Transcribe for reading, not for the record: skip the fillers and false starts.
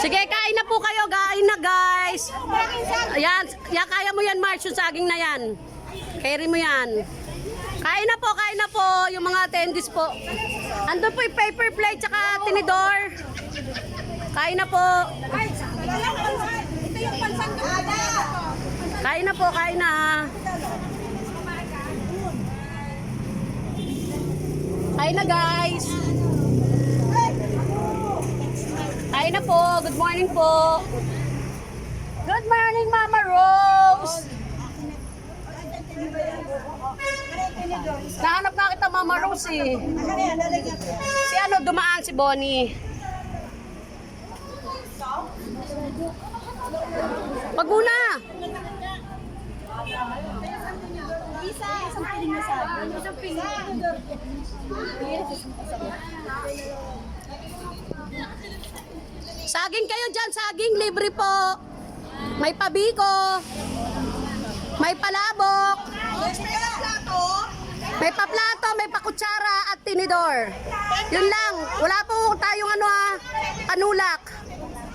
Sige, kain na po kayo. Kain na, guys. Ayan, kaya mo yan, March, yung saging na yan. Carry mo yan. Kain na po, yung mga attendees po. Andun po yung paper plate tsaka tinidor. Kain na po. Kain na po, kain na. Kain na, guys. Kain na po. Good morning po. Good morning, Mama Rose. Nahanap na kita, Mama Rose eh. Si ano, dumaan si Bonnie. Wag muna. Saging kayo dyan, saging libre po. May pabiko. May palabok. May paplato, may pakutsara at tinidor. Yun lang. Wala po tayong panulak.